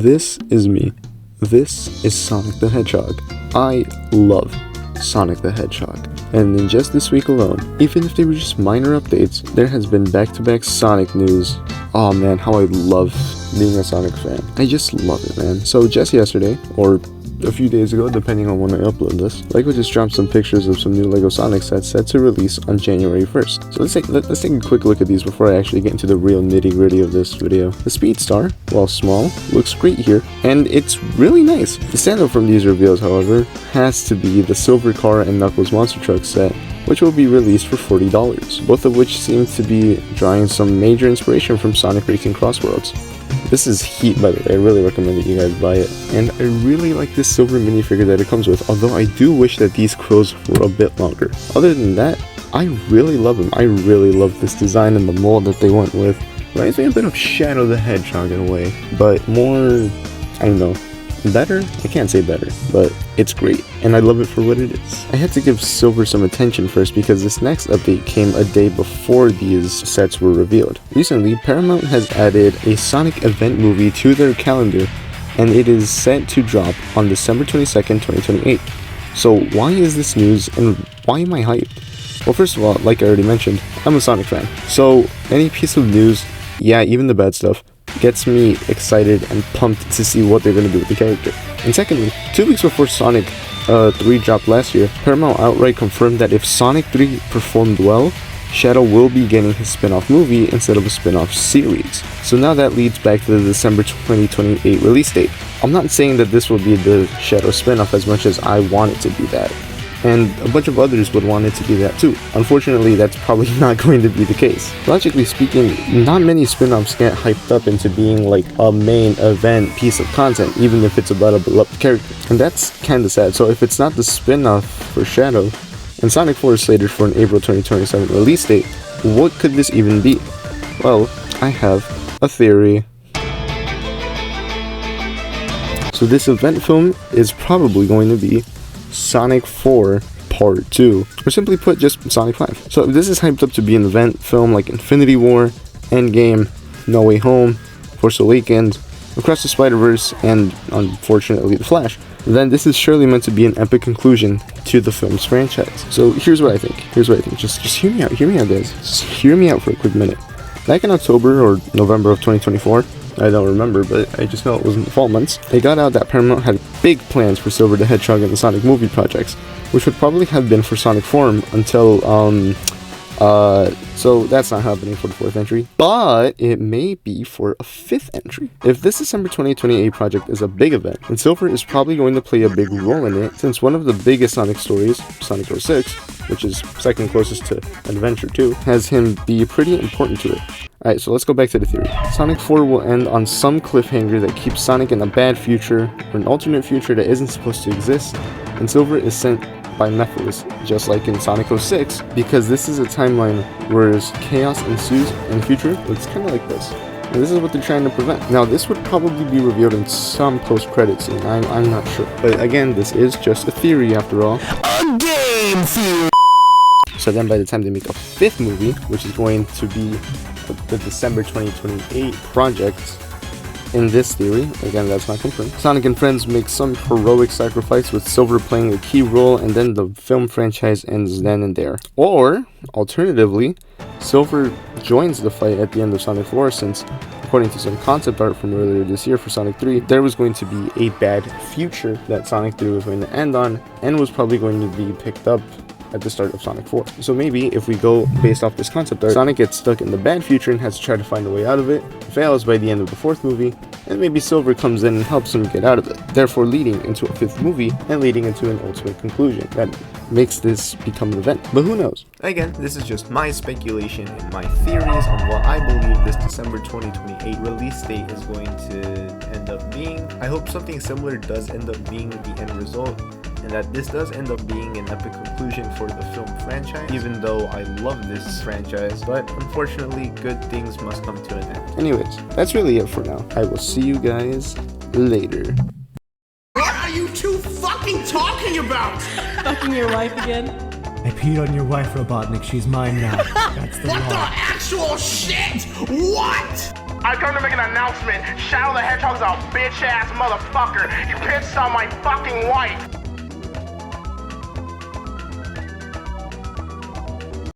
This is me. This is Sonic the Hedgehog. I love Sonic the Hedgehog. And in just this week alone, even if they were just minor updates, there has been back-to-back Sonic news. Oh man, how I love being a Sonic fan. I just love it, man. So just yesterday, or a few days ago, depending on when I upload this, LEGO just dropped some pictures of some new LEGO Sonic sets set to release on January 1st. So let's take a quick look at these before I actually get into the real nitty-gritty of this video. The Speed Star, while small, looks great here, and it's really nice. The standout from these reveals, however, has to be the Silver Car and Knuckles Monster Truck set, which will be released for $40, both of which seem to be drawing some major inspiration from Sonic Racing Crossworlds. This is heat, by the way. I really recommend that you guys buy it. And I really like this silver minifigure that it comes with, although I do wish that these crows were a bit longer. Other than that, I really love them. I really love this design and the mold that they went with. Reminds me a bit of Shadow the Hedgehog in a way, but more, I don't know, better? I can't say better, but it's great, and I love it for what it is. I had to give Silver some attention first because this next update came a day before these sets were revealed. Recently, Paramount has added a Sonic event movie to their calendar, and it is set to drop on December 22nd, 2028. So why is this news, and why am I hyped? Well, first of all, like I already mentioned, I'm a Sonic fan, so any piece of news, yeah, even the bad stuff, gets me excited and pumped to see what they're going to do with the character. And secondly, 2 weeks before Sonic 3 dropped last year, Paramount outright confirmed that if Sonic 3 performed well, Shadow will be getting his spin-off movie instead of a spin-off series. So now that leads back to the December 2028 release date. I'm not saying that this will be the Shadow spin-off as much as I want it to be that, and a bunch of others would want it to be that too. Unfortunately, that's probably not going to be the case. Logically speaking, not many spin-offs get hyped up into being like a main event piece of content, even if it's about a beloved character. And that's kinda sad. So if it's not the spin-off for Shadow, and Sonic 4 is slated for an April 2027 release date, what could this even be? Well, I have a theory. So this event film is probably going to be Sonic 4 Part 2, or simply put, just Sonic 5. So this is hyped up to be an event film like Infinity War, Endgame, No Way Home, Force Awakens, Across the Spider-Verse, and unfortunately The Flash, then this is surely meant to be an epic conclusion to the film's franchise. So here's what I think. Just hear me out, guys. Just hear me out for a quick minute. Back in October or November of 2024, I don't remember, but I just know it was in the fall months, they got out that Paramount had big plans for Silver the Hedgehog and the Sonic movie projects, which would probably have been for Sonic Form until, so that's not happening for the 4th entry, but it may be for a 5th entry. If this December 2028 project is a big event, then Silver is probably going to play a big role in it, since one of the biggest Sonic stories, Sonic 06, which is second closest to Adventure 2, has him be pretty important to it. Alright, so let's go back to the theory. Sonic 4 will end on some cliffhanger that keeps Sonic in a bad future, or an alternate future that isn't supposed to exist, and Silver is sent by Mephiles, just like in Sonic 06, because this is a timeline where chaos ensues in the future. It's kind of like this. And this is what they're trying to prevent. Now, this would probably be revealed in some post-credit scene. I'm not sure. But again, this is just a theory after all. A game theory! So then by the time they make a 5th movie, which is going to be the December 2028 project, in this theory, again that's not confirmed, Sonic and friends make some heroic sacrifice with Silver playing a key role, and then the film franchise ends then and there. Or, alternatively, Silver joins the fight at the end of Sonic 4, since according to some concept art from earlier this year for Sonic 3, there was going to be a bad future that Sonic 3 was going to end on, and was probably going to be picked up at the start of Sonic 4. So maybe if we go based off this concept art, Sonic gets stuck in the bad future and has to try to find a way out of it, fails by the end of the 4th movie, and maybe Silver comes in and helps him get out of it, therefore leading into a 5th movie and leading into an ultimate conclusion that makes this become an event. But who knows? Again, this is just my speculation and my theories on what I believe this December 2028 release date is going to end up being. I hope something similar does end up being the end result, and that this does end up being an epic conclusion for the film franchise, even though I love this franchise, but unfortunately good things must come to an end. Anyways, that's really it for now. I will see you guys later. What are you two fucking talking about? Fucking your wife again? I peed on your wife, Robotnik. She's mine now. That's the law. What the actual shit? What? I come to make an announcement. Shadow the Hedgehog's a bitch-ass motherfucker. He pissed on my fucking wife.